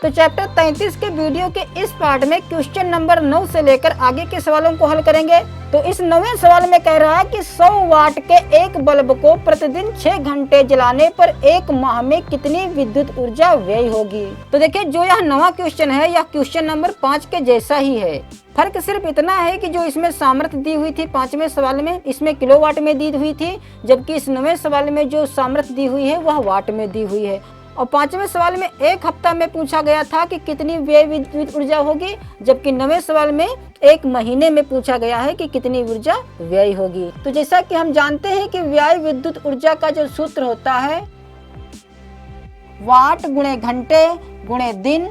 तो चैप्टर 33 के वीडियो के इस पार्ट में क्वेश्चन नंबर 9 से लेकर आगे के सवालों को हल करेंगे। तो इस 9वें सवाल में कह रहा है कि 100 वाट के एक बल्ब को प्रतिदिन 6 घंटे जलाने पर एक माह में कितनी विद्युत ऊर्जा व्यय होगी। तो देखिए जो यह 9वां क्वेश्चन है यह क्वेश्चन नंबर 5 के जैसा ही है। फर्क सिर्फ इतना है कि जो इसमें सामर्थ्य दी हुई थी 5वें सवाल में, इसमें किलोवाट में दी हुई थी, जबकि इस 9वें सवाल में जो सामर्थ्य दी हुई है वह वाट में दी हुई है। और 5वें सवाल में एक हफ्ता में पूछा गया था कि कितनी व्यय विद्युत ऊर्जा होगी, जबकि 9वें सवाल में एक महीने में पूछा गया है कि कितनी ऊर्जा व्यय होगी। तो जैसा कि हम जानते हैं कि व्यय विद्युत ऊर्जा का जो सूत्र होता है वाट गुणे घंटे गुणे दिन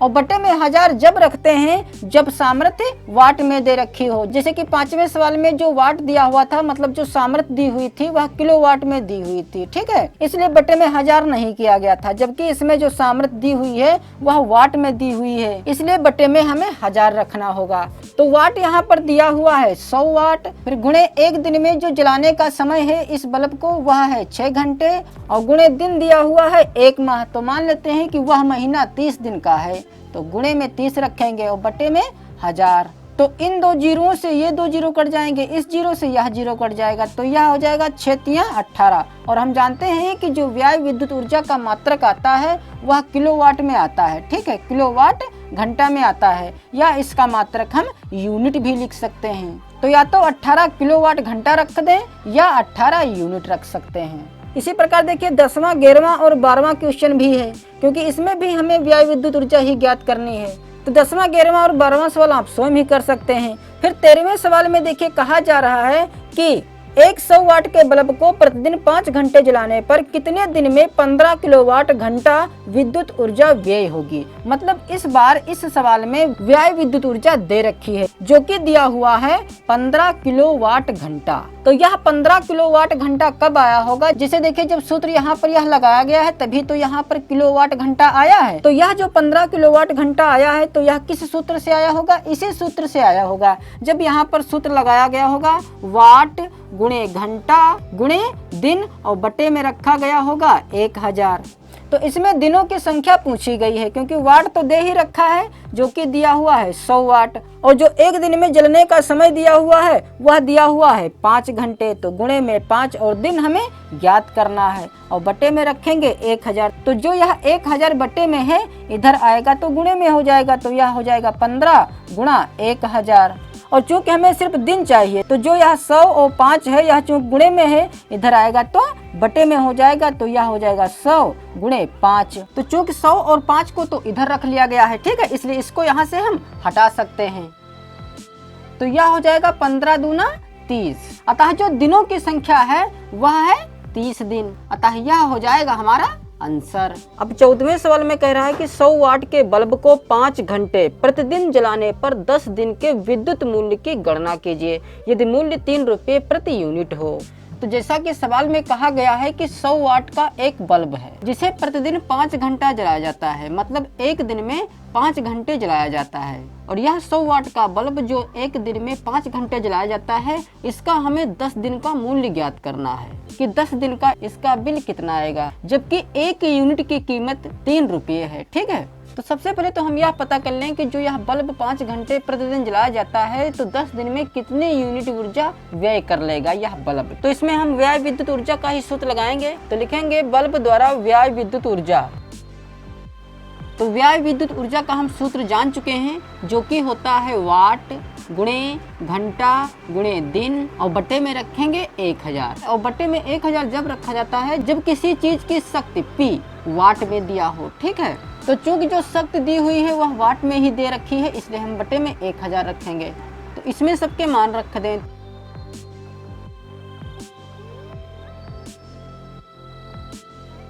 और बटे में 1000 जब रखते हैं जब सामर्थ्य वाट में दे रखी हो। जैसे कि 5वें सवाल में जो वाट दिया हुआ था मतलब जो सामर्थ्य दी हुई थी वह किलोवाट में दी हुई थी, ठीक है, इसलिए बटे में 1000 नहीं किया गया था। जबकि इसमें जो सामर्थ्य दी हुई है वह वाट में दी हुई है, इसलिए बटे में हमें 1000 रखना होगा। तो वाट यहाँ पर दिया हुआ है 100 वाट, फिर गुणे एक दिन में जो जलाने का समय है इस बल्ब को वह है 6 घंटे और गुणे दिन दिया हुआ है 1 माह। तो मान लेते हैं कि वह महीना 30 दिन का है, तो गुणे में 30 रखेंगे और बटे में 1000। तो इन दो जीरों से ये 2 जीरो कट जाएंगे, इस जीरो से यह जीरो कट जाएगा, तो यह हो जाएगा 6 तिया 18। और हम जानते हैं कि जो व्यय विद्युत ऊर्जा का मात्रक आता है वह किलोवाट में आता है, ठीक है, किलोवाट घंटा में आता है, या इसका मात्रक हम यूनिट भी लिख सकते हैं। तो या तो 18 किलोवाट घंटा रख दें या 18 यूनिट रख सकते हैं। इसी प्रकार देखिए 10वां 11वां और 12वां क्वेश्चन भी है, क्योंकि इसमें भी हमें व्यय विद्युत ऊर्जा ही ज्ञात करनी है। तो 10वां 11वां और 12वां सवाल आप स्वयं ही कर सकते हैं। फिर 13वें सवाल में देखिए कहा जा रहा है कि एक 100 वाट के बल्ब को प्रतिदिन 5 घंटे जलाने पर कितने दिन में 15 किलोवाट घंटा विद्युत ऊर्जा व्यय होगी। मतलब इस बार इस सवाल में व्यय विद्युत ऊर्जा दे रखी है जो कि दिया हुआ है 15 किलोवाट घंटा। तो यह 15 किलोवाट घंटा कब आया होगा, जिसे देखिए जब सूत्र यहाँ पर यह लगाया गया है तभी तो यहाँ पर किलोवाट घंटा आया है। तो यह जो 15 किलोवाट घंटा आया है तो यह किस सूत्र से आया होगा, इसी सूत्र से आया होगा। जब यहाँ पर सूत्र लगाया गया होगा वाट गुणे घंटा गुणे दिन और बटे में रखा गया होगा 1000। तो इसमें दिनों की संख्या पूछी गई है, क्योंकि वाट तो दे ही रखा है जो कि दिया हुआ है 100 वाट, और जो एक दिन में जलने का समय दिया हुआ है वह दिया हुआ है 5 घंटे। तो गुणे में 5 और दिन हमें ज्ञात करना है और बटे में रखेंगे 1000। तो जो यह 1000 बटे में है इधर आएगा तो गुणे में हो जाएगा, तो यह हो जाएगा 15 गुणा 1000। और चूंकि हमें सिर्फ दिन चाहिए तो जो यह 100 और 5 है यह चूंकि गुणे में है इधर आएगा तो बटे में हो जाएगा, तो यह हो जाएगा 100 गुणे 5। तो चूंकि 100 और 5 को तो इधर रख लिया गया है, ठीक है, इसलिए इसको यहाँ से हम हटा सकते हैं। तो यह हो जाएगा 15 दूना 30। अतः जो दिनों की संख्या है वह है 30 दिन। अतः यह हो जाएगा हमारा आंसर। अब 14वें सवाल में कह रहा है कि 100 वाट के बल्ब को 5 घंटे प्रतिदिन जलाने पर 10 दिन के विद्युत मूल्य की गणना कीजिए यदि मूल्य 3 रुपये प्रति यूनिट हो। तो जैसा कि सवाल में कहा गया है कि 100 वाट का एक बल्ब है जिसे प्रतिदिन 5 घंटा जलाया जाता है, मतलब एक दिन में 5 घंटे जलाया जाता है। और यह 100 वाट का बल्ब जो एक दिन में 5 घंटे जलाया जाता है इसका हमें 10 दिन का मूल्य ज्ञात करना है कि 10 दिन का इसका बिल कितना आएगा, जबकि 1 यूनिट की कीमत 3 रुपये है, ठीक है। तो सबसे पहले तो हम यह पता कर लें कि जो यह बल्ब 5 घंटे प्रतिदिन जलाया जाता है तो 10 दिन में कितने यूनिट ऊर्जा व्यय कर लेगा यह बल्ब। तो इसमें हम व्यय विद्युत ऊर्जा का ही सूत्र लगाएंगे। तो लिखेंगे बल्ब द्वारा व्यय विद्युत ऊर्जा। तो व्यय विद्युत ऊर्जा का हम सूत्र जान चुके हैं जो कि होता है वाट गुणे घंटा गुणे दिन और बटे में रखेंगे 1000। और बटे में 1000 जब रखा जाता है जब किसी चीज की शक्ति P वाट में दिया हो, ठीक है। तो चूंकि जो शक्ति दी हुई है वह वाट में ही दे रखी है इसलिए हम बटे में 1000 रखेंगे। तो इसमें सबके मान रख दें।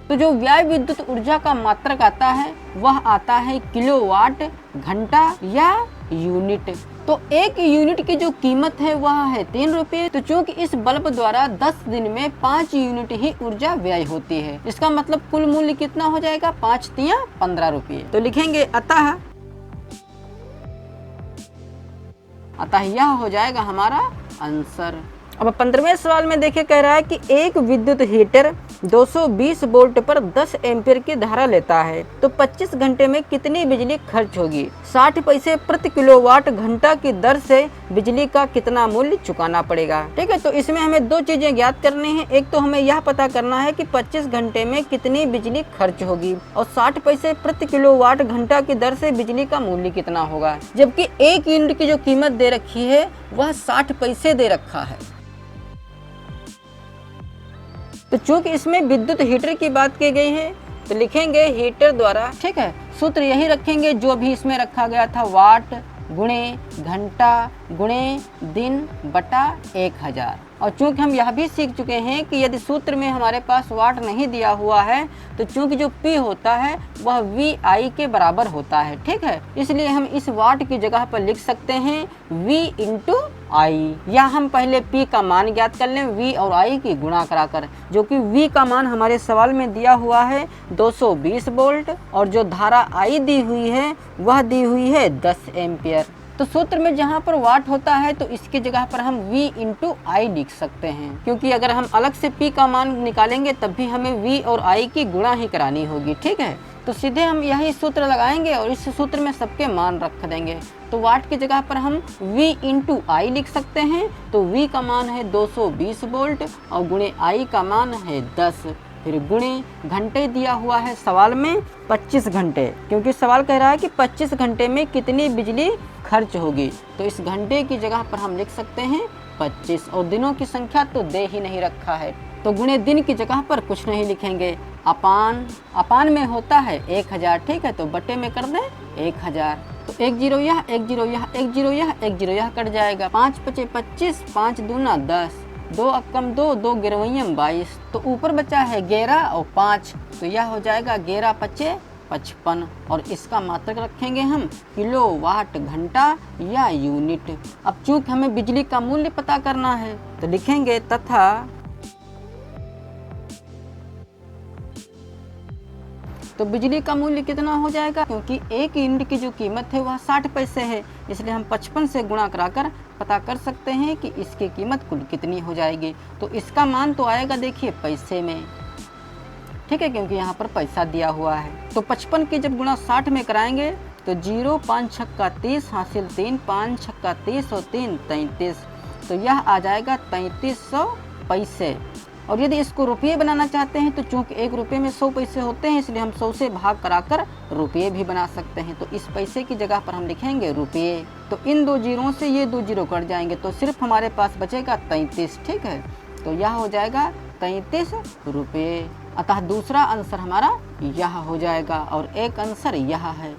तो जो व्यय विद्युत ऊर्जा का मात्रक आता है वह आता है किलोवाट घंटा या यूनिट। तो 1 यूनिट की जो कीमत है वह है 3 रुपये। तो चूंकि इस बल्ब द्वारा 10 दिन में 5 यूनिट ही ऊर्जा व्यय होती है, इसका मतलब कुल मूल्य कितना हो जाएगा 5 तिया 15 रुपये। तो लिखेंगे अतः यह हो जाएगा हमारा आंसर। अब 15वें सवाल में देखिए कह रहा है कि एक विद्युत हीटर 220 वोल्ट पर 10 एम्पीयर की धारा लेता है तो 25 घंटे में कितनी बिजली खर्च होगी। 60 पैसे प्रति किलोवाट घंटा की दर से बिजली का कितना मूल्य चुकाना पड़ेगा। ठीक है, तो इसमें हमें दो चीजें ज्ञात करनी है। एक तो हमें यह पता करना है कि 25 घंटे में कितनी बिजली खर्च होगी और 60 पैसे प्रति किलोवाट घंटा की दर से बिजली का मूल्य कितना होगा, जबकि 1 यूनिट की जो कीमत दे रखी है वह 60 पैसे दे रखा है। तो चूंकि इसमें विद्युत हीटर की बात की गई है तो लिखेंगे हीटर द्वारा। ठीक है, सूत्र यही रखेंगे जो भी इसमें रखा गया था, वाट गुणे घंटा गुणे दिन बटा 1000। और चूंकि हम यह भी सीख चुके हैं कि यदि सूत्र में हमारे पास वाट नहीं दिया हुआ है तो चूंकि जो P होता है वह VI के बराबर होता है। ठीक है, इसलिए हम इस वाट की जगह पर लिख सकते हैं V × I, या हम पहले P का मान ज्ञात कर लें V और I की गुणा कराकर, जो कि V का मान हमारे सवाल में दिया हुआ है 220 वोल्ट और जो धारा I दी हुई है वह दी हुई है 10 एम्पियर। तो सूत्र में जहाँ पर वाट होता है तो इसकी जगह पर हम V × I लिख सकते हैं, क्योंकि अगर हम अलग से P का मान निकालेंगे तब भी हमें V और I की गुणा ही करानी होगी। ठीक है, तो सीधे हम यही सूत्र लगाएंगे और इस सूत्र में सबके मान रख देंगे। तो वाट की जगह पर हम V × I लिख सकते हैं। तो V का मान है 220 वोल्ट और गुणे I का मान है 10, फिर गुणे घंटे दिया हुआ है सवाल में 25 घंटे, क्योंकि सवाल कह रहा है कि 25 घंटे में कितनी बिजली खर्च होगी। तो इस घंटे की जगह पर हम लिख सकते हैं 25 और दिनों की संख्या तो दे ही नहीं रखा है तो गुणे दिन की जगह पर कुछ नहीं लिखेंगे। अपान में होता है 1000। ठीक है, तो बटे में कर दें 1000। तो 1 0 यह 1 0 यह 1 0 यह 1 0 यह कट जाएगा। 5 × 5 = 25, 5 दूना 10, 2 × 2 2 गिरवैयम 22। तो ऊपर बचा है 11 और 5, तो यह हो जाएगा 11 × 5 = 55 और इसका मात्रक रखेंगे हम किलोवाट घंटा या यूनिट। अब चूंकि हमें बिजली का मूल्य पता करना है तो लिखेंगे तथा तो बिजली का मूल्य कितना हो जाएगा, क्योंकि 1 यूनिट की जो कीमत है वह 60 पैसे है, इसलिए हम 55 से गुणा कराकर पता कर सकते हैं कि इसकी कीमत कुल कितनी हो जाएगी। तो इसका मान तो आएगा देखिए पैसे में। ठीक है, क्योंकि यहाँ पर पैसा दिया हुआ है। तो 55 की जब गुणा 60 में कराएंगे तो 0 5 6 30 हासिल 3 5 6 30 और 3 33, तो यह आ जाएगा 3300 पैसे। और यदि इसको रुपये बनाना चाहते हैं तो चूंकि 1 रुपये में 100 पैसे होते हैं इसलिए हम 100 से भाग कराकर रुपये भी बना सकते हैं। तो इस पैसे की जगह पर हम लिखेंगे रुपये। तो इन 2 जीरो से ये 2 जीरो कट जाएंगे तो सिर्फ हमारे पास बचेगा 33। ठीक है, तो यह हो जाएगा 33 रुपये। अतः दूसरा आंसर हमारा यह हो जाएगा और एक आंसर यह है।